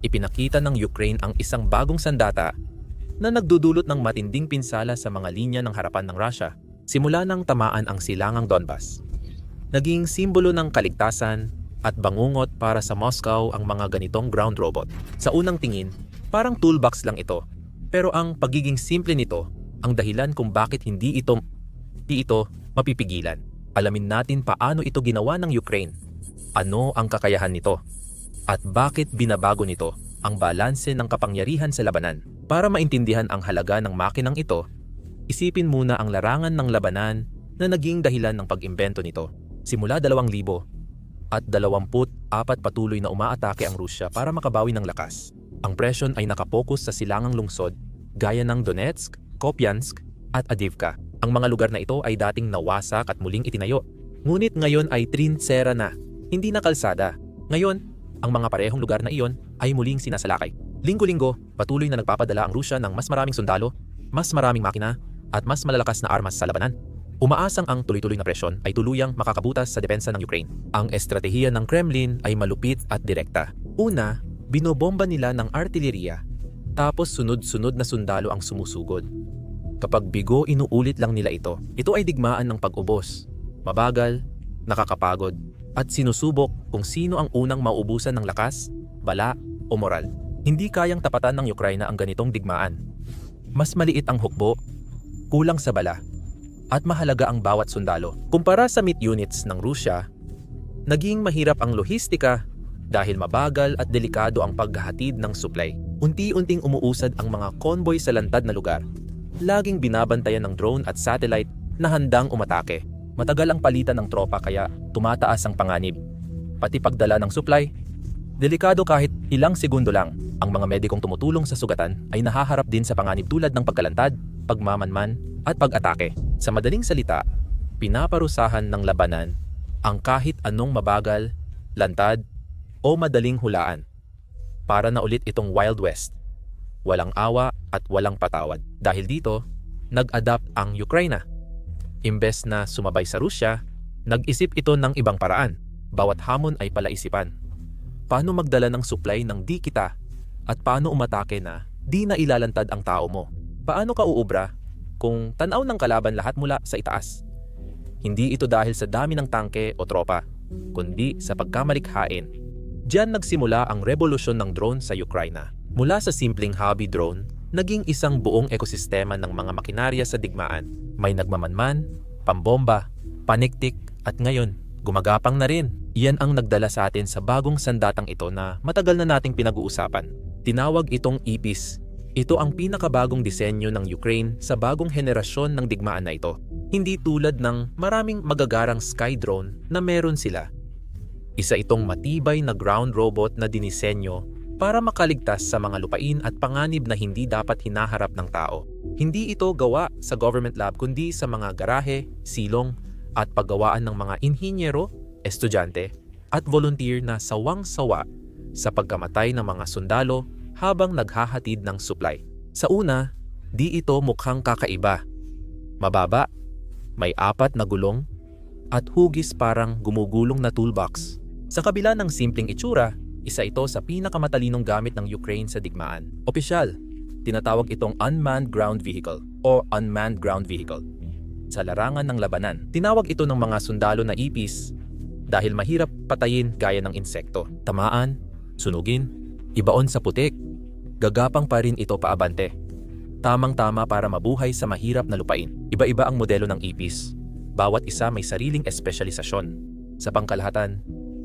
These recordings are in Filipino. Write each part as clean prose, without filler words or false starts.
ipinakita ng Ukraine ang isang bagong sandata na nagdudulot ng matinding pinsala sa mga linya ng harapan ng Russia simula nang tamaan ang silangang Donbas. Naging simbolo ng kaligtasan at bangungot para sa Moscow ang mga ganitong ground robot. Sa unang tingin, parang toolbox lang ito. Pero ang pagiging simple nito ang dahilan kung bakit hindi ito mapipigilan. Alamin natin paano ito ginawa ng Ukraine, ano ang kakayahan nito, at bakit binabago nito ang balanse ng kapangyarihan sa labanan. Para maintindihan ang halaga ng makinang ito, isipin muna ang larangan ng labanan na naging dahilan ng pag-imbento nito. Simula 2000 at 24 patuloy na umaatake ang Rusya para makabawi ng lakas. Ang presyon ay nakapokus sa silangang lungsod gaya ng Donetsk, Kupiansk at Avdiivka. Ang mga lugar na ito ay dating nawasak at muling itinayo. Ngunit ngayon ay trintsera na, hindi na kalsada. Ngayon, ang mga parehong lugar na iyon ay muling sinasalakay. Linggo-linggo, patuloy na nagpapadala ang Rusya ng mas maraming sundalo, mas maraming makina, at mas malalakas na armas sa labanan. Umaasang ang tuloy-tuloy na presyon ay tuluyang makakabutas sa depensa ng Ukraine. Ang estratehiya ng Kremlin ay malupit at direkta. Una, binobomba nila ng artilleriya, tapos sunod-sunod na sundalo ang sumusugod. Kapag bigo inuulit lang nila ito ay digmaan ng pag-ubos, mabagal, nakakapagod, at sinusubok kung sino ang unang mauubusan ng lakas, bala o moral. Hindi kayang tapatan ng Ukraine ang ganitong digmaan. Mas maliit ang hukbo, kulang sa bala, at mahalaga ang bawat sundalo. Kumpara sa meat units ng Rusya, naging mahirap ang lohistika dahil mabagal at delikado ang paghahatid ng supply. Unti-unting umuusad ang mga convoy sa lantad na lugar. Laging binabantayan ng drone at satellite na handang umatake. Matagal ang palitan ng tropa kaya tumataas ang panganib. Pati pagdala ng supply, delikado kahit ilang segundo lang. Ang mga medikong tumutulong sa sugatan ay nahaharap din sa panganib tulad ng pagkalantad, pagmamanman, at pag-atake. Sa madaling salita, pinaparusahan ng labanan ang kahit anong mabagal, lantad, o madaling hulaan. Para na ulit itong Wild West. Walang awa at walang patawad. Dahil dito, nag-adapt ang Ukraine. Imbes na sumabay sa Rusya, nag-isip ito ng ibang paraan. Bawat hamon ay palaisipan. Paano magdala ng supply ng di kita at paano umatake na di na ilalantad ang tao mo? Paano ka uubra kung tanaw ng kalaban lahat mula sa itaas? Hindi ito dahil sa dami ng tangke o tropa, kundi sa pagkamalikhain. Diyan nagsimula ang revolusyon ng drone sa Ukraine. Mula sa simpleng hobby drone, naging isang buong ekosistema ng mga makinarya sa digmaan. May nagmamanman, pambomba, paniktik, at ngayon, gumagapang na rin. Iyan ang nagdala sa atin sa bagong sandatang ito na matagal na nating pinag-uusapan. Tinawag itong IPIS. Ito ang pinakabagong disenyo ng Ukraine sa bagong henerasyon ng digmaan na ito. Hindi tulad ng maraming magagarang sky drone na meron sila. Isa itong matibay na ground robot na dinisenyo para makaligtas sa mga lupain at panganib na hindi dapat hinaharap ng tao. Hindi ito gawa sa government lab kundi sa mga garahe, silong, at paggawaan ng mga inhinyero, estudyante, at volunteer na sawang-sawa sa pagkamatay ng mga sundalo habang naghahatid ng supply. Sa una, di ito mukhang kakaiba. Mababa, may 4 na gulong, at hugis parang gumugulong na toolbox. Sa kabila ng simpleng itsura, isa ito sa pinakamatalinong gamit ng Ukraine sa digmaan. Opisyal, tinatawag itong Unmanned Ground Vehicle o Unmanned Ground Vehicle. Sa larangan ng labanan, tinawag ito ng mga sundalo na IPIS dahil mahirap patayin gaya ng insekto. Tamaan, sunugin, ibaon sa putik, gagapang pa rin ito paabante. Tamang-tama para mabuhay sa mahirap na lupain. Iba-iba ang modelo ng IPIS. Bawat isa may sariling espesyalisasyon. Sa pangkalahatan,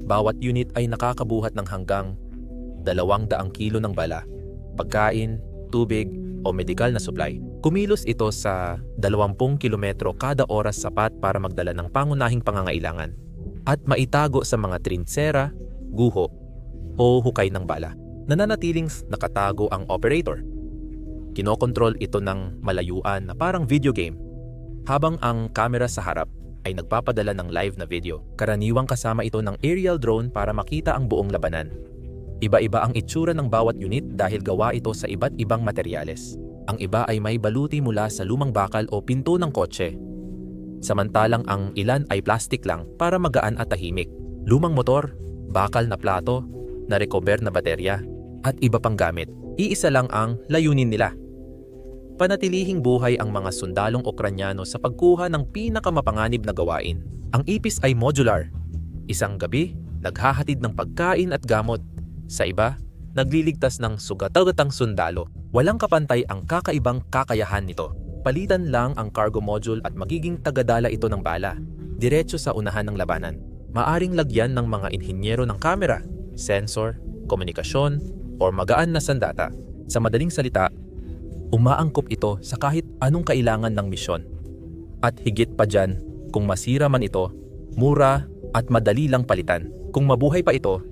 bawat unit ay nakakabuhat ng hanggang 200 kilo ng bala, pagkain, tubig o medikal na supply. Kumilos ito sa 20 kilometro kada oras sapat para magdala ng pangunahing pangangailangan at maitago sa mga trintsera, guho o hukay ng bala. Nananatiling nakatago ang operator. Kinokontrol ito ng malayuan na parang video game habang ang kamera sa harap ay nagpapadala ng live na video. Karaniwang kasama ito ng aerial drone para makita ang buong labanan. Iba-iba ang itsura ng bawat unit dahil gawa ito sa iba't ibang materyales. Ang iba ay may baluti mula sa lumang bakal o pinto ng kotse. Samantalang ang ilan ay plastic lang para magaan at tahimik. Lumang motor, bakal na plato, na-recover na baterya, at iba pang gamit. Iisa lang ang layunin nila. Panatilihing buhay ang mga sundalong Ukranyano sa pagkuha ng pinakamapanganib na gawain. Ang IPIS ay modular. Isang gabi, naghahatid ng pagkain at gamot. Sa iba, nagliligtas ng sugat-ugatang sundalo. Walang kapantay ang kakaibang kakayahan nito. Palitan lang ang cargo module at magiging tagadala ito ng bala. Diretso sa unahan ng labanan. Maaring lagyan ng mga inhinyero ng kamera, sensor, komunikasyon, o magaan na sandata. Sa madaling salita, umaangkop ito sa kahit anong kailangan ng misyon. At higit pa dyan, kung masira man ito, mura at madali lang palitan. Kung mabuhay pa ito,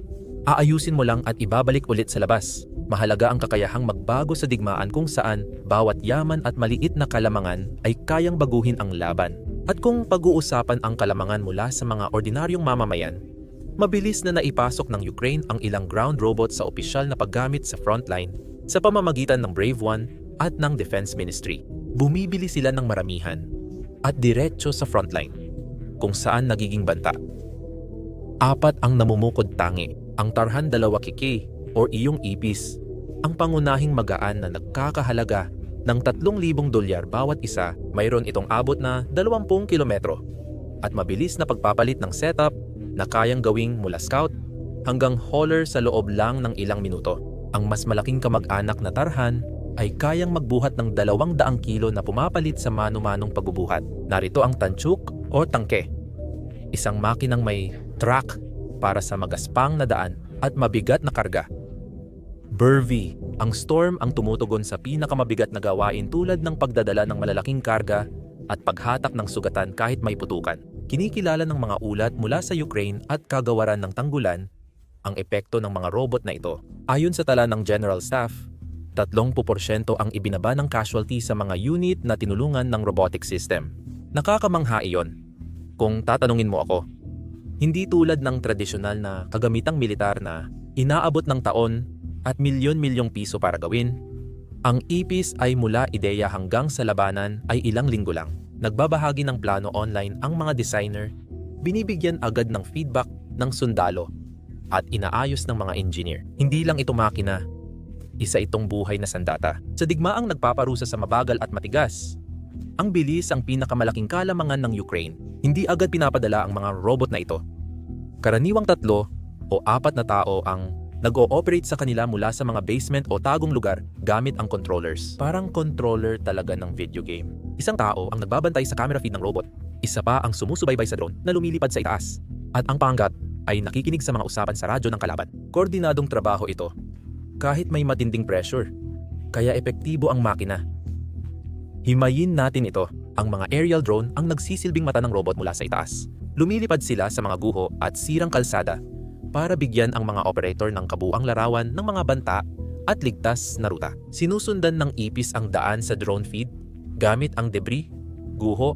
aayusin mo lang at ibabalik ulit sa labas. Mahalaga ang kakayahang magbago sa digmaan kung saan bawat yaman at maliit na kalamangan ay kayang baguhin ang laban. At kung pag-uusapan ang kalamangan mula sa mga ordinaryong mamamayan, mabilis na naipasok ng Ukraine ang ilang ground robot sa opisyal na paggamit sa frontline sa pamamagitan ng Brave One at ng Defense Ministry. Bumibili sila ng maramihan at diretso sa frontline kung saan nagiging banta. 4 ang namumukod tangi, ang Tarhan 2 KK o iyong IPIS, ang pangunahing magaan na nagkakahalaga ng $3,000 bawat isa. Mayroon itong abot na 20 kilometro at mabilis na pagpapalit ng setup na kayang gawing mula scout hanggang hauler sa loob lang ng ilang minuto. Ang mas malaking kamag-anak na Tarhan ay kayang magbuhat ng 200 kilo na pumapalit sa mano-manong pagbubuhat. Narito ang Tanchuk o tangke, isang makinang may track para sa magaspang na daan at mabigat na karga. Burvy, ang storm ang tumutugon sa pinakamabigat na gawain tulad ng pagdadala ng malalaking karga at paghatak ng sugatan kahit may putukan. Kinikilala ng mga ulat mula sa Ukraine at kagawaran ng tanggulan ang epekto ng mga robot na ito. Ayon sa tala ng General Staff, 30% ang ibinaba ng casualty sa mga unit na tinulungan ng robotic system. Nakakamangha iyon. Kung tatanungin mo ako, hindi tulad ng tradisyonal na kagamitang militar na inaabot ng taon at milyon-milyong piso para gawin. Ang IPIS ay mula ideya hanggang sa labanan ay ilang linggo lang. Nagbabahagi ng plano online ang mga designer, binibigyan agad ng feedback ng sundalo at inaayos ng mga engineer. Hindi lang ito makina, isa itong buhay na sandata. Sa digmaang nagpaparusa sa mabagal at matigas, ang bilis ang pinakamalaking kalamangan ng Ukraine. Hindi agad pinapadala ang mga robot na ito. Karaniwang 3 o 4 na tao ang nag-ooperate sa kanila mula sa mga basement o tagong lugar gamit ang controllers. Parang controller talaga ng video game. Isang tao ang nagbabantay sa camera feed ng robot. Isa pa ang sumusubaybay sa drone na lumilipad sa itaas. At ang panggat ay nakikinig sa mga usapan sa radyo ng kalaban. Koordinadong trabaho ito, kahit may matinding pressure. Kaya epektibo ang makina. Himayin natin ito. Ang mga aerial drone ang nagsisilbing mata ng robot mula sa itaas. Lumilipad sila sa mga guho at sirang kalsada para bigyan ang mga operator ng kabuang larawan ng mga banta at ligtas na ruta. Sinusundan ng IPIS ang daan sa drone feed gamit ang debris, guho,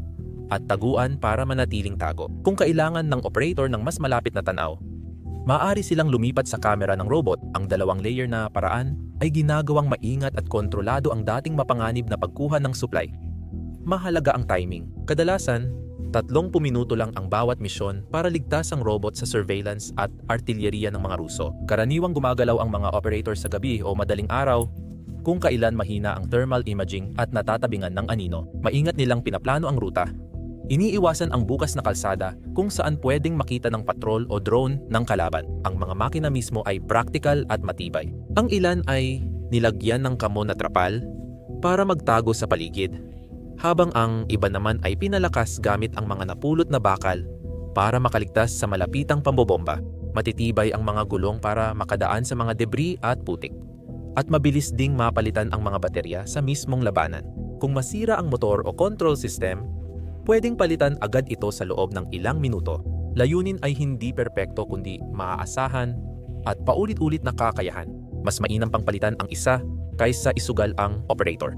at taguan para manatiling tago. Kung kailangan ng operator ng mas malapit na tanaw, maaari silang lumipat sa kamera ng robot. Ang 2 layer na paraan ay ginagawang maingat at kontrolado ang dating mapanganib na pagkuha ng supply. Mahalaga ang timing. Kadalasan, 30 minuto lang ang bawat misyon para ligtas ang robot sa surveillance at artilyeriya ng mga Ruso. Karaniwang gumagalaw ang mga operator sa gabi o madaling araw kung kailan mahina ang thermal imaging at natatabingan ng anino. Maingat nilang pinaplano ang ruta. Iniiwasan ang bukas na kalsada kung saan pwedeng makita ng patrol o drone ng kalaban. Ang mga makina mismo ay practical at matibay. Ang ilan ay nilagyan ng kamo na trapal para magtago sa paligid, habang ang iba naman ay pinalakas gamit ang mga napulot na bakal para makaligtas sa malapitang pambobomba. Matitibay ang mga gulong para makadaan sa mga debris at putik. At mabilis ding mapalitan ang mga baterya sa mismong labanan. Kung masira ang motor o control system, pwedeng palitan agad ito sa loob ng ilang minuto. Layunin ay hindi perpekto kundi maaasahan at paulit-ulit na kakayahan. Mas mainam pang palitan ang isa kaysa isugal ang operator.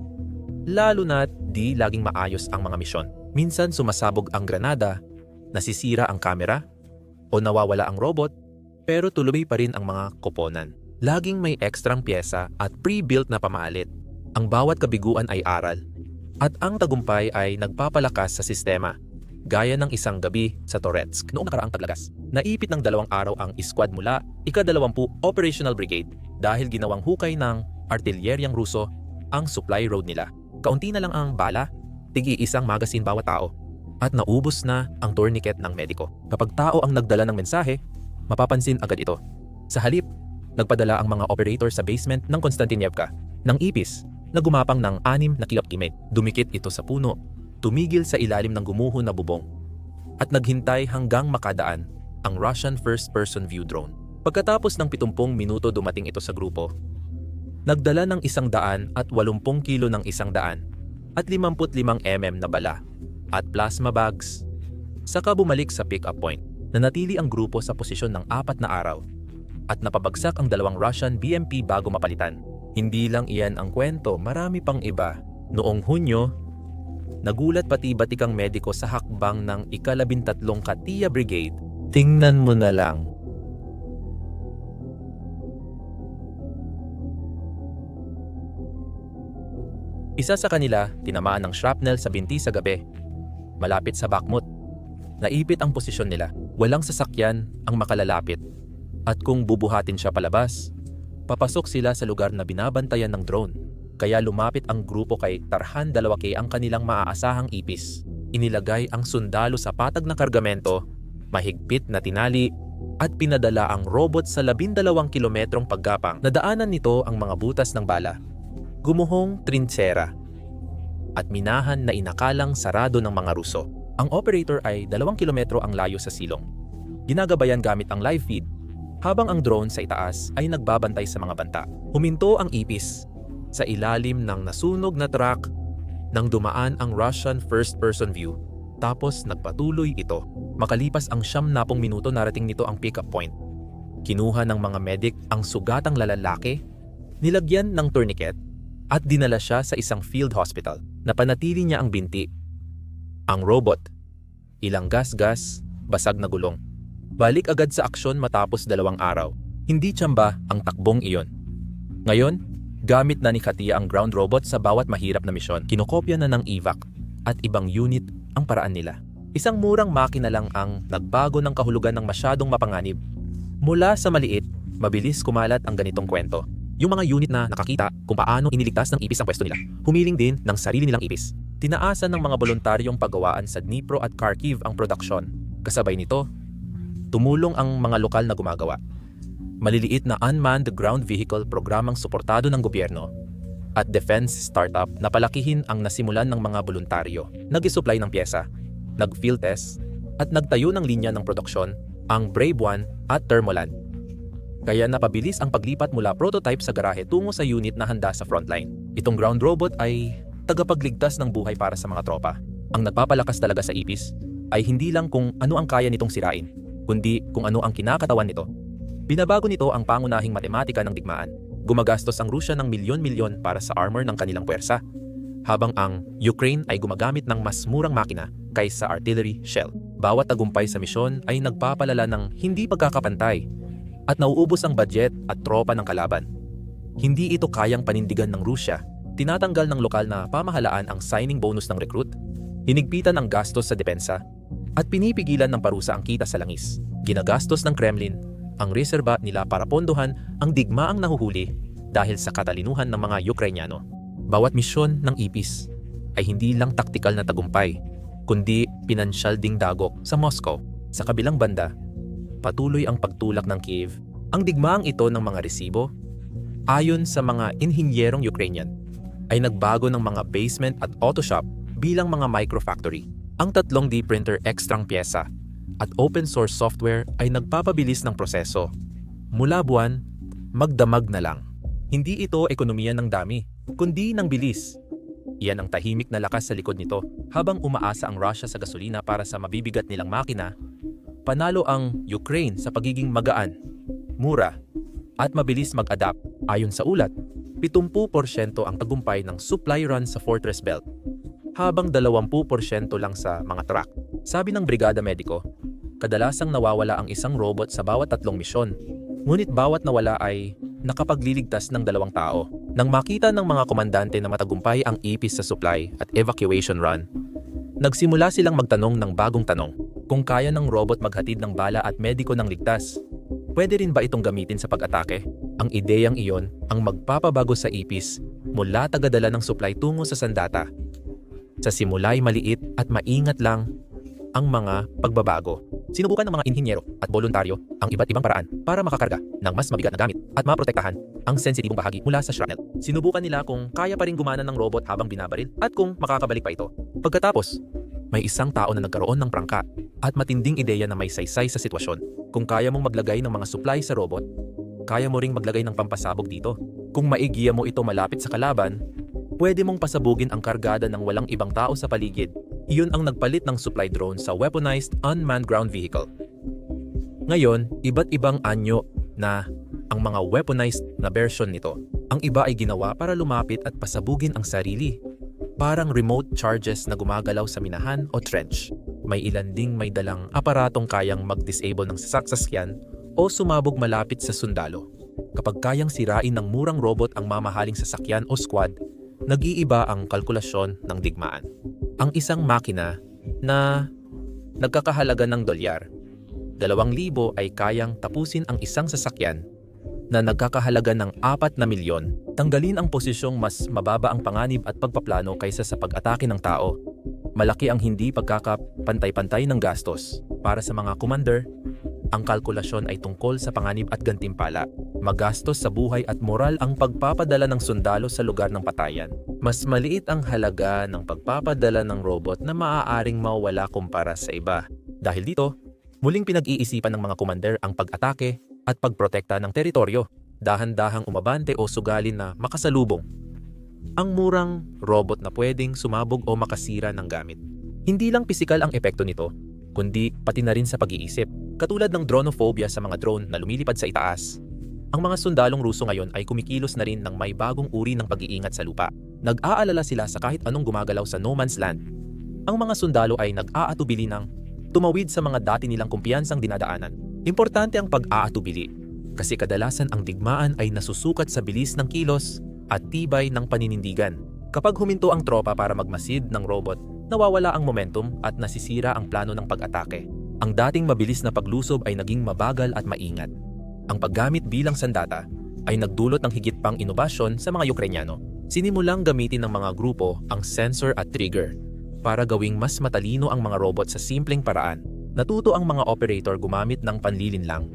Lalo na't di laging maayos ang mga misyon. Minsan sumasabog ang granada, nasisira ang kamera, o nawawala ang robot, pero tuloy pa rin ang mga koponan. Laging may ekstrang pyesa at pre-built na pamalit. Ang bawat kabiguan ay aral, at ang tagumpay ay nagpapalakas sa sistema. gaya ng isang gabi sa Toretsk noong nakaraang taglagas. Naipit ng 2 araw ang iskwad mula ika-20 Operational Brigade dahil ginawang hukay ng artilyeryang Ruso ang supply road nila. Kaunti na lang ang bala, tigi-isang magasin bawat tao, at naubos na ang tourniquet ng mediko. Kapag tao ang nagdala ng mensahe, mapapansin agad ito. Sa halip, nagpadala ang mga operator sa basement ng Konstantiniyevka ng ipis na gumapang ng 6 na kilot-imid. Dumikit ito sa puno, tumigil sa ilalim ng gumuho na bubong, at naghintay hanggang makadaan ang Russian first-person view drone. Pagkatapos ng 70 minuto dumating ito sa grupo, nagdala ng 180 kilo ng 100 at 55 mm na bala at plasma bags. Saka bumalik sa pick-up point. Nanatili ang grupo sa posisyon ng 4 na araw at napabagsak ang 2 Russian BMP bago mapalitan. Hindi lang iyan ang kwento, marami pang iba. Noong Hunyo, nagulat pati batikang mediko sa hakbang ng ika-13 Katia Brigade. Tingnan mo na lang. Isa sa kanila, tinamaan ng shrapnel sa binti sa gabi, malapit sa Bakhmut. Naipit ang posisyon nila. Walang sasakyan ang makalalapit. At kung bubuhatin siya palabas, papasok sila sa lugar na binabantayan ng drone. Kaya lumapit ang grupo kay Tarhan 2K ang kanilang maaasahang ipis. Inilagay ang sundalo sa patag na kargamento, mahigpit na tinali, at pinadala ang robot sa 12 kilometrong paggapang. Nadaanan nito ang mga butas ng bala, gumuhong trintsera, at minahan na inakalang sarado ng mga Ruso. Ang operator ay 2 kilometro ang layo sa silong. Ginagabayan gamit ang live feed, habang ang drone sa itaas ay nagbabantay sa mga banta. Huminto ang ipis sa ilalim ng nasunog na truck nang dumaan ang Russian first-person view, tapos nagpatuloy ito. Makalipas ang 70 minuto narating nito ang pick-up point. Kinuha ng mga medic ang sugatang lalaki, nilagyan ng tourniquet, at dinala siya sa isang field hospital. Napanatili niya ang binti, ang robot, ilang gas-gas, basag na gulong. Balik agad sa aksyon matapos 2 araw. Hindi tsamba ang takbong iyon. Ngayon, gamit na ni Katia ang ground robot sa bawat mahirap na misyon. Kinokopya na ng evac at ibang unit ang paraan nila. Isang murang makina lang ang nagbago ng kahulugan ng masyadong mapanganib. Mula sa maliit, mabilis kumalat ang ganitong kwento. Yung mga unit na nakakita kung paano iniligtas ng ipis ang pwesto nila, humiling din ng sarili nilang ipis. Tinaasan ng mga voluntaryong paggawaan sa Dnipro at Kharkiv ang produksyon. Kasabay nito, tumulong ang mga lokal na gumagawa. Maliliit na unmanned ground vehicle programang suportado ng gobyerno at defense startup na palakihin ang nasimulan ng mga voluntaryo. Nag-isupply ng pyesa, nag-field test, at nagtayo ng linya ng produksyon ang Brave One at Thermoland. Kaya napabilis ang paglipat mula prototype sa garahe tungo sa unit na handa sa frontline. Itong ground robot ay tagapagligtas ng buhay para sa mga tropa. Ang nagpapalakas talaga sa ipis ay hindi lang kung ano ang kaya nitong sirain, kundi kung ano ang kinakatawan nito. Binabago nito ang pangunahing matematika ng digmaan. Gumagastos ang Rusya ng milyon-milyon para sa armor ng kanilang puwersa, habang ang Ukraine ay gumagamit ng mas murang makina kaysa artillery shell. Bawat tagumpay sa misyon ay nagpapalala ng hindi pagkakapantay at nauubos ang budget at tropa ng kalaban. Hindi ito kayang panindigan ng Rusya. Tinatanggal ng lokal na pamahalaan ang signing bonus ng recruit, hinigpitan ang gastos sa depensa, at pinipigilan ng parusa ang kita sa langis. Ginagastos ng Kremlin ang reserba nila para pondohan ang digmaang nahuhuli dahil sa katalinuhan ng mga Ukrainyano. Bawat misyon ng ipis ay hindi lang taktikal na tagumpay, kundi pinansyal ding dagok sa Moscow. Sa kabilang banda, patuloy ang pagtulak ng Kiev. Ang digmaang ito ng mga resibo, ayon sa mga inhinyerong Ukrainian, ay nagbago ng mga basement at auto shop bilang mga microfactory. Ang 3D printer ekstrang pyesa at open source software ay nagpapabilis ng proseso. Mula buwan, magdamag na lang. Hindi ito ekonomiya ng dami, kundi ng bilis. Iyan ang tahimik na lakas sa likod nito. Habang umaasa ang Russia sa gasolina para sa mabibigat nilang makina, panalo ang Ukraine sa pagiging magaan, mura, at mabilis mag-adapt. Ayon sa ulat, 70% ang tagumpay ng supply run sa Fortress Belt, habang 20% lang sa mga truck. Sabi ng Brigada Mediko, kadalasang nawawala ang isang robot sa bawat 3 misyon, ngunit bawat nawala ay nakapagliligtas ng 2 tao. Nang makita ng mga komandante na matagumpay ang ipis sa supply at evacuation run, Nagsimula silang magtanong ng bagong tanong. Kung kaya ng robot maghatid ng bala at mediko ng ligtas, pwede rin ba itong gamitin sa pag-atake? Ang ideyang iyon ang magpapabago sa IPIS mula tagadala ng supply tungo sa sandata. Sa simula'y maliit at maingat lang ang mga pagbabago. Sinubukan ng mga inhinyero at voluntaryo ang iba't ibang paraan para makakarga ng mas mabigat na gamit at maprotektahan ang sensitibong bahagi mula sa shrapnel. Sinubukan nila kung kaya pa rin gumana ng robot habang binabaril at kung makakabalik pa ito. Pagkatapos, may isang tao na nagkaroon ng prangka at matinding ideya na may saysay sa sitwasyon. Kung kaya mong maglagay ng mga supply sa robot, kaya mo ring maglagay ng pampasabog dito. Kung maigiya mo ito malapit sa kalaban, pwede mong pasabugin ang kargada ng walang ibang tao sa paligid. Iyon ang nagpalit ng supply drone sa weaponized unmanned ground vehicle. Ngayon, iba't ibang anyo na ang mga weaponized na version nito. Ang iba ay ginawa para lumapit at pasabugin ang sarili. Parang remote charges na gumagalaw sa minahan o trench. May ilan ding may dalang aparatong kayang mag-disable ng sasakyan o sumabog malapit sa sundalo. Kapag kayang sirain ng murang robot ang mamahaling sasakyan o squad, nag-iiba ang kalkulasyon ng digmaan. Ang isang makina na nagkakahalaga ng $2,000 ay kayang tapusin ang isang sasakyan na nagkakahalaga ng 4 na milyon. Tanggalin ang posisyong mas mababa ang panganib at pagpaplano kaysa sa pag-atake ng tao. Malaki ang hindi pagkakapantay-pantay ng gastos. Para sa mga commander, ang kalkulasyon ay tungkol sa panganib at gantimpala. Magastos sa buhay at moral ang pagpapadala ng sundalo sa lugar ng patayan. Mas maliit ang halaga ng pagpapadala ng robot na maaaring mawala kumpara sa iba. Dahil dito, muling pinag-iisipan ng mga commander ang pag-atake at pagprotekta ng teritoryo. Dahan-dahang umabante o sugalin na makasalubong ang murang robot na pwedeng sumabog o makasira ng gamit. Hindi lang pisikal ang epekto nito, kundi pati na rin sa pag-iisip. Katulad ng dronophobia sa mga drone na lumilipad sa itaas, ang mga sundalong Ruso ngayon ay kumikilos na rin ng may bagong uri ng pag-iingat sa lupa. Nag-aalala sila sa kahit anong gumagalaw sa no man's land. Ang mga sundalo ay nag-aatubili ng tumawid sa mga dati nilang kumpiyansang dinadaanan. Importante ang pag-aatubili kasi kadalasan ang digmaan ay nasusukat sa bilis ng kilos at tibay ng paninindigan. Kapag huminto ang tropa para magmasid ng robot, nawawala ang momentum at nasisira ang plano ng pag-atake. Ang dating mabilis na paglusob ay naging mabagal at maingat. Ang paggamit bilang sandata ay nagdulot ng higit pang inobasyon sa mga Ukrainyano. Sinimulang gamitin ng mga grupo ang sensor at trigger para gawing mas matalino ang mga robot sa simpleng paraan. Natuto ang mga operator gumamit ng panlilinlang.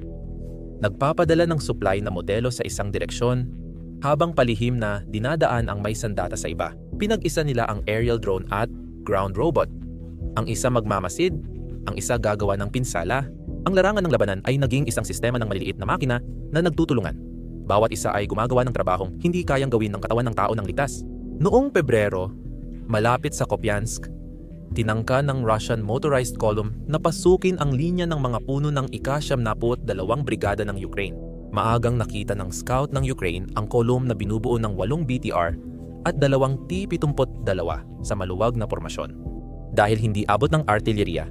Nagpapadala ng supply na modelo sa isang direksyon habang palihim na dinadaan ang may sandata sa iba. Pinag-isa nila ang aerial drone at ground robot. Ang isa magmamasid, ang isa gagawa ng pinsala. Ang larangan ng labanan ay naging isang sistema ng maliliit na makina na nagtutulungan. Bawat isa ay gumagawa ng trabahong hindi kayang gawin ng katawan ng tao ng ligtas. Noong Pebrero, malapit sa Kupiansk, tinangka ng Russian Motorized Column na pasukin ang linya ng mga puno ng ika-72 Brigada ng Ukraine. Maagang nakita ng scout ng Ukraine ang column na binubuo ng 8 BTR at 2 T-72 sa maluwag na pormasyon. Dahil hindi abot ng artilleriya,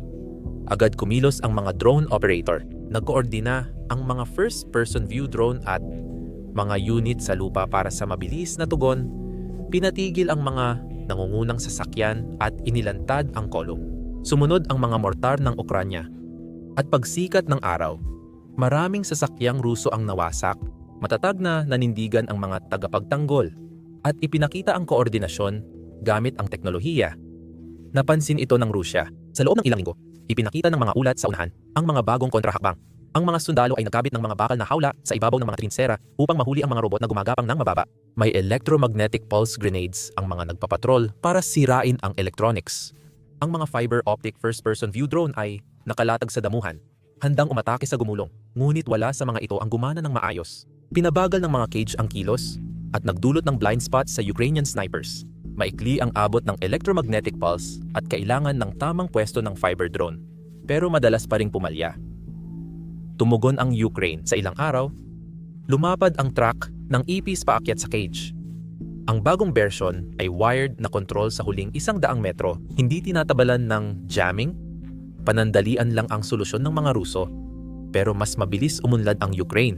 agad kumilos ang mga drone operator. Nagkoordina ang mga first-person view drone at mga unit sa lupa para sa mabilis na tugon. Pinatigil ang mga nangungunang sasakyan at inilantad ang kolum. Sumunod ang mga mortar ng Ukranya. At pagsikat ng araw, maraming sasakyang Ruso ang nawasak. Matatag na nanindigan ang mga tagapagtanggol at ipinakita ang koordinasyon gamit ang teknolohiya. Napansin ito ng Rusya. Sa loob ng ilang linggo, ipinakita ng mga ulat sa unahan ang mga bagong kontrahakbang. Ang mga sundalo ay nagkabit ng mga bakal na hawla sa ibabaw ng mga trinsera upang mahuli ang mga robot na gumagapang ng mababa. May electromagnetic pulse grenades ang mga nagpapatrol para sirain ang electronics. Ang mga fiber optic first-person view drone ay nakalatag sa damuhan, handang umatake sa gumulong, ngunit wala sa mga ito ang gumana ng maayos. Pinabagal ng mga cage ang kilos at nagdulot ng blind spots sa Ukrainian snipers. Maikli ang abot ng electromagnetic pulse at kailangan ng tamang pwesto ng fiber drone, pero madalas pa ring pumalya. Tumugon ang Ukraine sa ilang araw, lumapad ang track ng IPIS paakyat sa cage. Ang bagong version ay wired na control sa huling 100 metro, hindi tinatabalan ng jamming. Panandalian lang ang solusyon ng mga Ruso, pero mas mabilis umunlad ang Ukraine.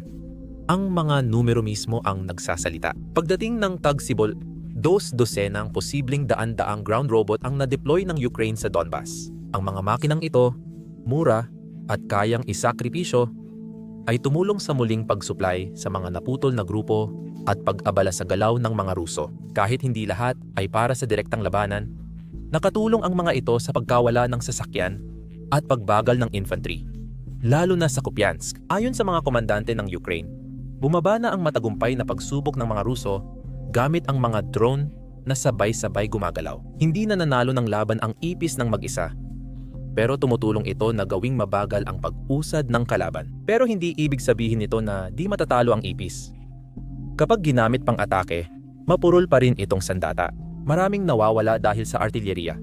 Ang mga numero mismo ang nagsasalita. Pagdating ng tagsibol, Dosenang posibleng daan-daang ground robot ang na-deploy ng Ukraine sa Donbas. Ang mga makinang ito, mura at kayang isakripisyo, ay tumulong sa muling pagsuplay sa mga naputol na grupo at pag-abala sa galaw ng mga Ruso. Kahit hindi lahat ay para sa direktang labanan, nakatulong ang mga ito sa pagkawala ng sasakyan at pagbagal ng infantry, lalo na sa Kupiansk. Ayon sa mga komandante ng Ukraine, bumaba na ang matagumpay na pagsubok ng mga Ruso gamit ang mga drone na sabay-sabay gumagalaw. Hindi na nanalo ng laban ang ipis ng mag-isa, pero tumutulong ito na gawing mabagal ang pag-usad ng kalaban. Pero hindi ibig sabihin nito na di matatalo ang ipis. Kapag ginamit pang atake, mapurol pa rin itong sandata. Maraming nawawala dahil sa artilyeriya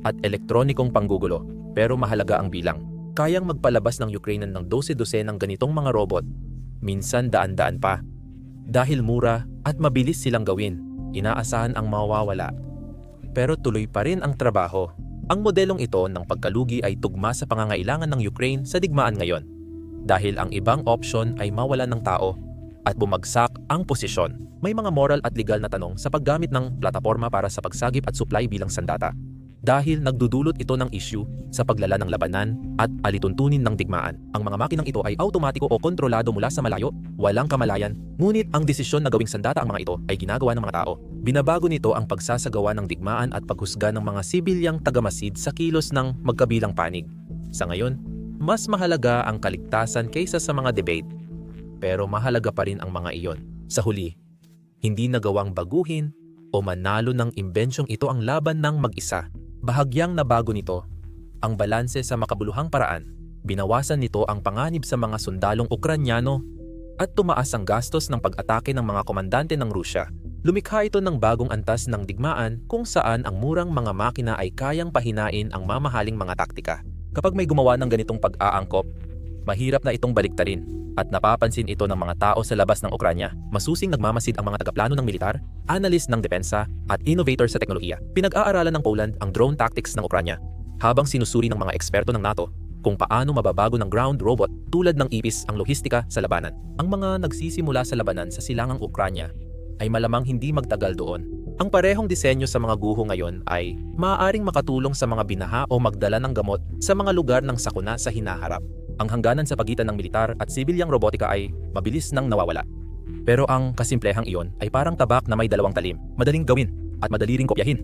at elektronikong panggugulo, pero mahalaga ang bilang. Kayang magpalabas ng Ukraine ng 12 ng ganitong mga robot, minsan daan-daan pa. Dahil mura at mabilis silang gawin, inaasahan ang mawawala. Pero tuloy pa rin ang trabaho. Ang modelong ito ng pagkalugi ay tugma sa pangangailangan ng Ukraine sa digmaan ngayon. Dahil ang ibang option ay mawala ng tao at bumagsak ang posisyon. May mga moral at legal na tanong sa paggamit ng plataporma para sa pagsagip at supply bilang sandata. Dahil nagdudulot ito ng issue sa paglala ng labanan at alituntunin ng digmaan. Ang mga makinang ito ay automatiko o kontrolado mula sa malayo, walang kamalayan, ngunit ang desisyon na gawing sandata ang mga ito ay ginagawa ng mga tao. Binabago nito ang pagsasagawa ng digmaan at paghusga ng mga sibilyang tagamasid sa kilos ng magkabilang panig. Sa ngayon, mas mahalaga ang kaligtasan kaysa sa mga debate. Pero mahalaga pa rin ang mga iyon. Sa huli, hindi nagawang baguhin o manalo ng imbensyong ito ang laban ng mag-isa. Bahagyang nabago nito ang balanse sa makabuluhang paraan. Binawasan nito ang panganib sa mga sundalong Ukranyano at tumaas ang gastos ng pag-atake ng mga komandante ng Rusya. Lumikha ito ng bagong antas ng digmaan kung saan ang murang mga makina ay kayang pahinain ang mamahaling mga taktika. Kapag may gumawa ng ganitong pag-aangkop, mahirap na itong baliktarin at napapansin ito ng mga tao sa labas ng Ukranya. Masusing nagmamasid ang mga tagaplano ng militar, analyst ng depensa at innovator sa teknolohiya. Pinag-aaralan ng Poland ang drone tactics ng Ukranya habang sinusuri ng mga eksperto ng NATO kung paano mababago ng ground robot tulad ng ipis ang lohistika sa labanan. Ang mga nagsisimula sa labanan sa silangang Ukranya ay malamang hindi magtagal doon. Ang parehong disenyo sa mga guho ngayon ay maaaring makatulong sa mga binaha o magdala ng gamot sa mga lugar ng sakuna sa hinaharap. Ang hangganan sa pagitan ng militar at sibilyang robotika ay mabilis nang nawawala. Pero ang kasimplehang iyon ay parang tabak na may dalawang talim, madaling gawin at madali ring kopyahin.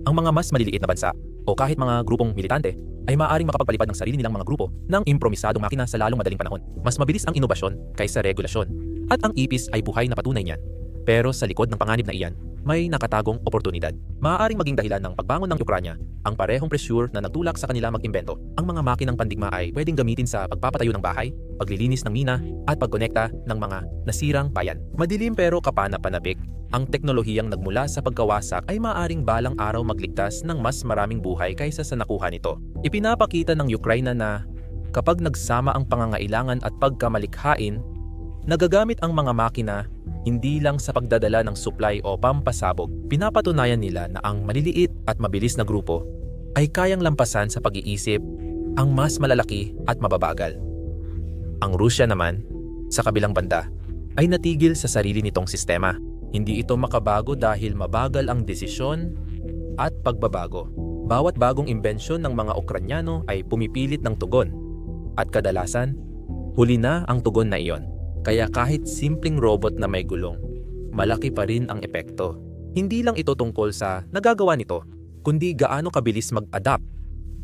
Ang mga mas maliliit na bansa o kahit mga grupong militante ay maaaring makapagpalipad ng sarili nilang mga grupo ng impromisadong makina sa lalong madaling panahon. Mas mabilis ang inobasyon kaysa regulasyon at ang ipis ay buhay na patunay niyan. Pero sa likod ng panganib na iyan, may nakatagong oportunidad. Maaaring maging dahilan ng pagbangon ng Ukranya ang parehong pressure na nagtulak sa kanila mag-imbento. Ang mga makinang pandigma ay pwedeng gamitin sa pagpapatayo ng bahay, paglilinis ng mina, at pagkonekta ng mga nasirang bayan. Madilim pero kapana-panabik, ang teknolohiyang nagmula sa pagkawasak ay maaaring balang araw magligtas ng mas maraming buhay kaysa sa nakuha nito. Ipinapakita ng Ukraine na kapag nagsama ang pangangailangan at pagkamalikhain, nagagamit ang mga makina hindi lang sa pagdadala ng supply o pampasabog. Pinapatunayan nila na ang maliliit at mabilis na grupo ay kayang lampasan sa pag-iisip ang mas malalaki at mababagal. Ang Rusya naman, sa kabilang banda, ay natigil sa sarili nitong sistema. Hindi ito makabago dahil mabagal ang desisyon at pagbabago. Bawat bagong imbensyon ng mga Ukranyano ay pumipilit ng tugon. At kadalasan, huli na ang tugon na iyon. Kaya kahit simpleng robot na may gulong, malaki pa rin ang epekto. Hindi lang ito tungkol sa nagagawa nito, kundi gaano kabilis mag-adapt.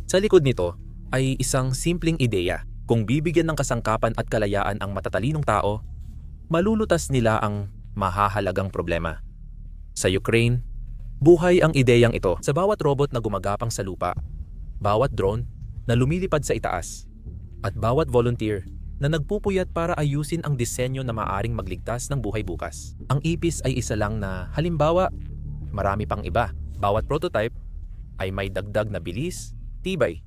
Sa likod nito ay isang simpleng ideya. Kung bibigyan ng kasangkapan at kalayaan ang matatalinong tao, malulutas nila ang mahahalagang problema. Sa Ukraine, buhay ang ideyang ito. Sa bawat robot na gumagapang sa lupa, bawat drone na lumilipad sa itaas, at bawat volunteer na nagpupuyat para ayusin ang disenyo na maaring magligtas ng buhay bukas. Ang ipis ay isa lang na halimbawa, marami pang iba. Bawat prototype ay may dagdag na bilis, tibay,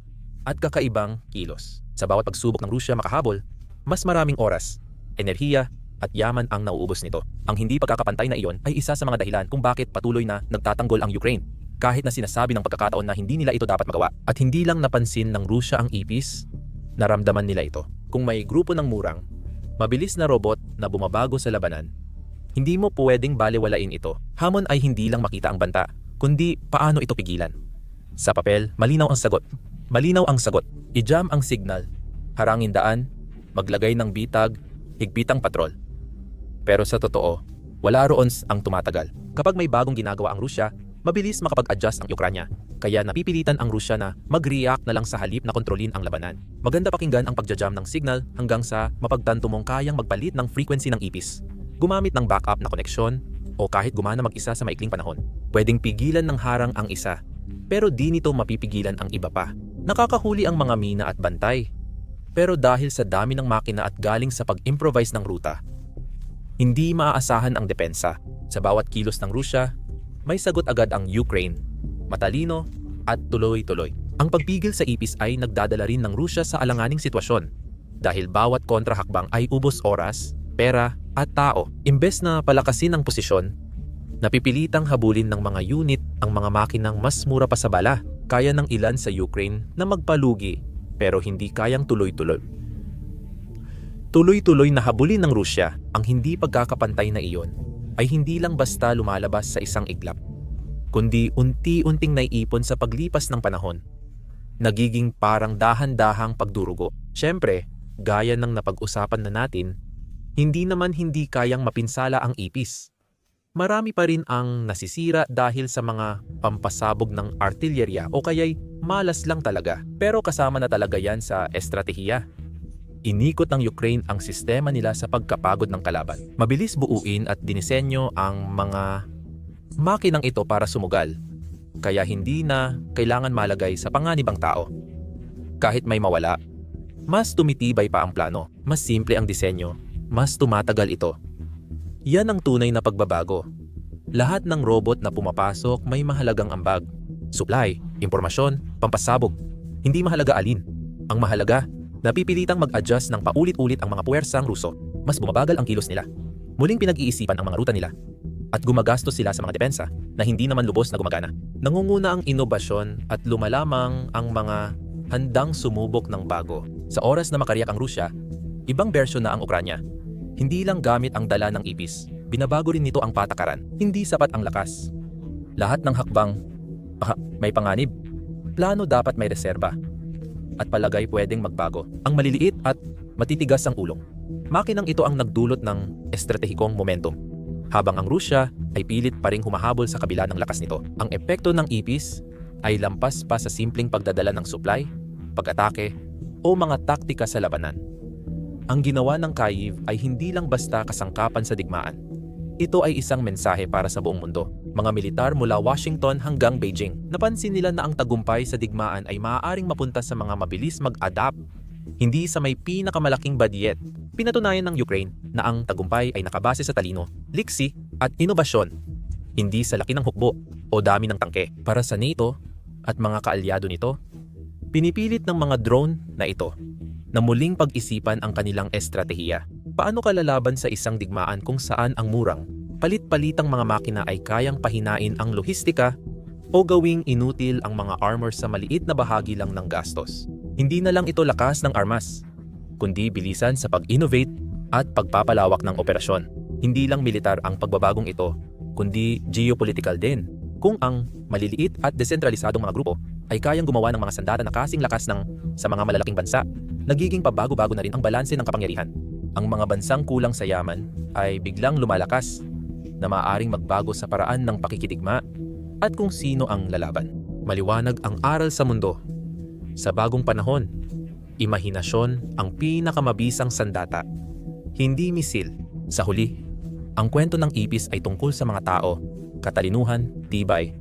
at kakaibang kilos. Sa bawat pagsubok ng Rusya makahabol, mas maraming oras, enerhiya, at yaman ang nauubos nito. Ang hindi pagkakapantay na iyon ay isa sa mga dahilan kung bakit patuloy na nagtatanggol ang Ukraine. Kahit na sinasabi ng pagkakataon na hindi nila ito dapat magawa. At hindi lang napansin ng Rusya ang ipis, naramdaman nila ito. Kung may grupo ng murang, mabilis na robot na bumabago sa labanan, Hindi mo pwedeng balewalain ito. Hamon ay hindi lang makita ang banta, kundi paano ito pigilan. Sa papel, malinaw ang sagot. Malinaw ang sagot. I-jam ang signal, harangin daan, maglagay ng bitag, higpitang patrol. Pero sa totoo, wala roon ang tumatagal. Kapag may bagong ginagawa ang Rusya, mabilis makapag-adjust ang Ukranya. Kaya napipilitan ang Rusya na mag-react na lang sa halip na kontrolin ang labanan. Maganda pakinggan ang pagja-jam ng signal hanggang sa mapagtanto mong kayang magpalit ng frequency ng ipis. Gumamit ng backup na koneksyon o kahit gumana mag-isa sa maikling panahon. Pwedeng pigilan ng harang ang isa, pero di nito mapipigilan ang iba pa. Nakakahuli ang mga mina at bantay. Pero dahil sa dami ng makina at galing sa pag-improvise ng ruta, hindi maaasahan ang depensa. Sa bawat kilos ng Rusya, may sagot agad ang Ukraine. Matalino at tuloy-tuloy. Ang pagpigil sa ipis ay nagdadala rin ng Rusya sa alanganing sitwasyon dahil bawat kontrahakbang ay ubos oras, pera at tao. Imbes na palakasin ang posisyon, napipilitang habulin ng mga unit ang mga makinang mas mura pa sa bala. Kaya ng ilan sa Ukraine na magpalugi pero hindi kayang tuloy-tuloy. Tuloy-tuloy na habulin ng Rusya ang hindi pagkakapantay na iyon ay hindi lang basta lumalabas sa isang iglap, kundi unti-unting naiipon sa paglipas ng panahon. Nagiging parang dahan-dahang pagdurugo. Siyempre, gaya ng napag-usapan na natin, hindi naman hindi kayang mapinsala ang ipis. Marami pa rin ang nasisira dahil sa mga pampasabog ng artilyerya o kaya'y malas lang talaga. Pero kasama na talaga yan sa estratehiya. Inikot ng Ukraine ang sistema nila sa pagkapagod ng kalaban. Mabilis buuin at dinisenyo ang mga makinang ito para sumugal. Kaya hindi na kailangan malagay sa panganib ang tao. Kahit may mawala, mas tumitibay pa ang plano. Mas simple ang disenyo, mas tumatagal ito. Yan ang tunay na pagbabago. Lahat ng robot na pumapasok may mahalagang ambag. Supply, impormasyon, pampasabog. Hindi mahalaga alin. Ang mahalaga, napipilitang mag-adjust ng paulit-ulit ang mga puwersang Ruso. Mas bumabagal ang kilos nila. Muling pinag-iisipan ang mga ruta nila. At gumagastos sila sa mga depensa na hindi naman lubos na gumagana. Nangunguna ang inobasyon at lumalamang ang mga handang sumubok ng bago. Sa oras na makariyak ang Rusya, ibang bersyon na ang Ukranya. Hindi lang gamit ang dala ng ipis, binabago rin nito ang patakaran. Hindi sapat ang lakas. Lahat ng hakbang may panganib. Plano dapat may reserba. At palagay pwedeng magbago. Ang maliliit at matitigas ang ulong. Makinang ito ang nagdulot ng estratehikong momentum. Habang ang Rusya ay pilit pa ring humahabol sa kabila ng lakas nito. Ang epekto ng ipis ay lampas pa sa simpleng pagdadala ng supply, pag-atake, o mga taktika sa labanan. Ang ginawa ng Kyiv ay hindi lang basta kasangkapan sa digmaan. Ito ay isang mensahe para sa buong mundo. Mga militar mula Washington hanggang Beijing. Napansin nila na ang tagumpay sa digmaan ay maaaring mapunta sa mga mabilis mag-adapt, hindi sa may pinakamalaking badyet. Pinatunayan ng Ukraine na ang tagumpay ay nakabase sa talino, liksi at inobasyon, hindi sa laki ng hukbo o dami ng tangke. Para sa NATO at mga kaalyado nito, pinipilit ng mga drone na ito na muling pag-isipan ang kanilang estratehiya. Paano ka lalaban sa isang digmaan kung saan ang murang, palit-palitang mga makina ay kayang pahinain ang lohistika o gawing inutil ang mga armor sa maliit na bahagi lang ng gastos? Hindi na lang ito lakas ng armas, kundi bilisan sa pag-innovate at pagpapalawak ng operasyon. Hindi lang militar ang pagbabagong ito, kundi geopolitical din. Kung ang maliliit at desentralisadong mga grupo ay kayang gumawa ng mga sandata na kasing lakas sa mga malalaking bansa, nagiging pabago-bago na rin ang balanse ng kapangyarihan. Ang mga bansang kulang sa yaman ay biglang lumalakas na maaaring magbago sa paraan ng pakikidigma at kung sino ang lalaban. Maliwanag ang aral sa mundo. Sa bagong panahon, imahinasyon ang pinakamabisang sandata, hindi misil. Sa huli, ang kwento ng ipis ay tungkol sa mga tao, katalinuhan, tibay,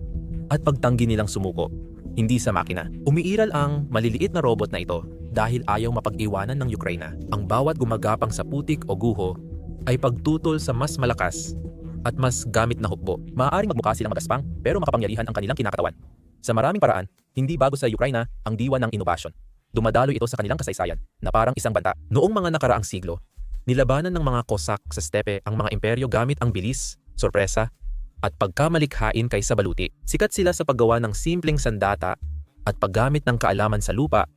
at pagtanggi nilang sumuko, hindi sa makina. Umiiral ang maliliit na robot na ito dahil ayaw mapag-iwanan ng Ukraine. Ang bawat gumagapang sa putik o guho ay pagtutol sa mas malakas at mas gamit na hukbo. Maaaring magmukha silang magaspang pero makapangyarihan ang kanilang kinakatawan. Sa maraming paraan, hindi bago sa Ukraine ang diwa ng inobasyon. Dumadaloy ito sa kanilang kasaysayan na parang isang banta. Noong mga nakaraang siglo, nilabanan ng mga Cossack sa steppe ang mga imperyo gamit ang bilis, sorpresa, at pagkamalikhain kaysa baluti. Sikat sila sa paggawa ng simpleng sandata at paggamit ng kaalaman sa lupa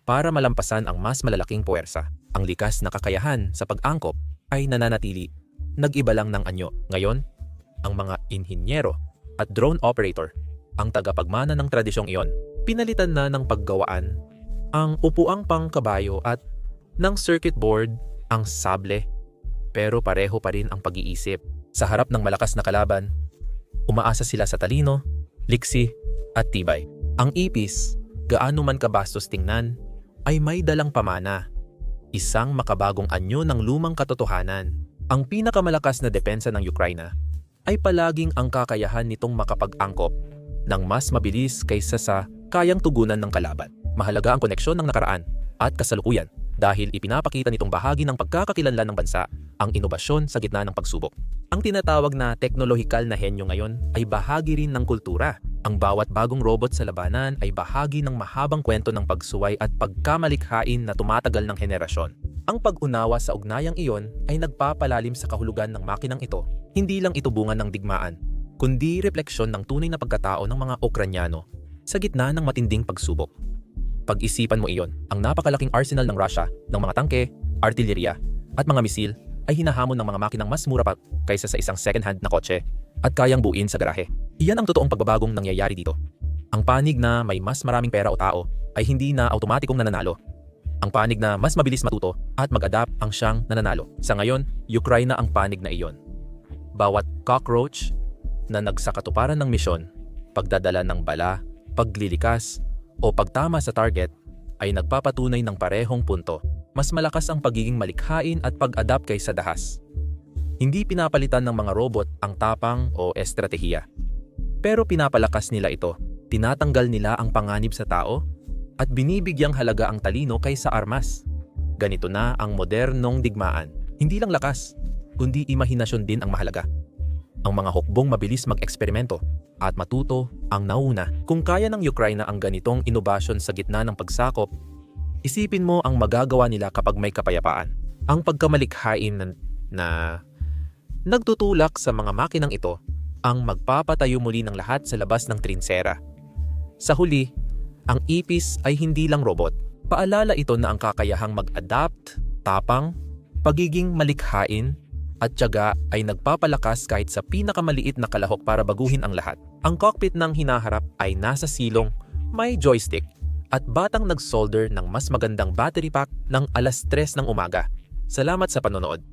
para malampasan ang mas malalaking puwersa. Ang likas na kakayahan sa pag-angkop ay nananatili nag-iba lang ng anyo. Ngayon, ang mga inhinyero at drone operator ang tagapagmana ng tradisyong iyon. Pinalitan na ng paggawaan ang upuang pangkabayo at ng circuit board ang sable, pero pareho pa rin ang pag-iisip. Sa harap ng malakas na kalaban, umaasa sila sa talino, liksi at tibay. Ang ipis, gaano man kabastos tingnan, ay may dalang pamana. Isang makabagong anyo ng lumang katotohanan. Ang pinakamalakas na depensa ng Ukraine ay palaging ang kakayahan nitong makapag-angkop ng mas mabilis kaysa sa kayang tugunan ng kalaban. Mahalaga ang koneksyon ng nakaraan at kasalukuyan dahil ipinapakita nitong bahagi ng pagkakakilanlan ng bansa ang inobasyon sa gitna ng pagsubok. Ang tinatawag na teknolohikal na henyo ngayon ay bahagi rin ng kultura. Ang bawat bagong robot sa labanan ay bahagi ng mahabang kwento ng pagsuway at pagkamalikhain na tumatagal ng henerasyon. Ang pag-unawa sa ugnayang iyon ay nagpapalalim sa kahulugan ng makinang ito. Hindi lang ito bunga ng digmaan, kundi refleksyon ng tunay na pagkatao ng mga Ukrainyano sa gitna ng matinding pagsubok. Pag-isipan mo iyon, ang napakalaking arsenal ng Russia ng mga tangke, artillerya at mga misil ay hinahamon ng mga makinang mas mura pa kaysa sa isang second-hand na kotse at kayang buuin sa garahe. Iyan ang totoong pagbabagong nangyayari dito. Ang panig na may mas maraming pera o tao ay hindi na automatikong nananalo. Ang panig na mas mabilis matuto at mag-adapt ang siyang nananalo. Sa ngayon, Ukraine ang panig na iyon. Bawat cockroach na nagsakatuparan ng misyon, pagdadala ng bala, paglilikas, o pagtama sa target ay nagpapatunay ng parehong punto. Mas malakas ang pagiging malikhain at pag-adapt kaysa dahas. Hindi pinapalitan ng mga robot ang tapang o estratehiya. Pero pinapalakas nila ito. Tinatanggal nila ang panganib sa tao at binibigyang halaga ang talino kaysa armas. Ganito na ang modernong digmaan. Hindi lang lakas, kundi imahinasyon din ang mahalaga. Ang mga hukbong mabilis mag-eksperimento at matuto ang nauna. Kung kaya ng Ukraine ang ganitong inobasyon sa gitna ng pagsakop, isipin mo ang magagawa nila kapag may kapayapaan. Ang pagkamalikhain na nagtutulak sa mga makinang ito ang magpapatayo muli ng lahat sa labas ng trinsera. Sa huli, ang ipis ay hindi lang robot. Paalala ito na ang kakayahang mag-adapt, tapang, pagiging malikhain, at tiyaga ay nagpapalakas kahit sa pinakamaliit na kalahok para baguhin ang lahat. Ang cockpit ng hinaharap ay nasa silong, may joystick, at batang nag-solder ng mas magandang battery pack ng 3:00 ng umaga. Salamat sa panonood.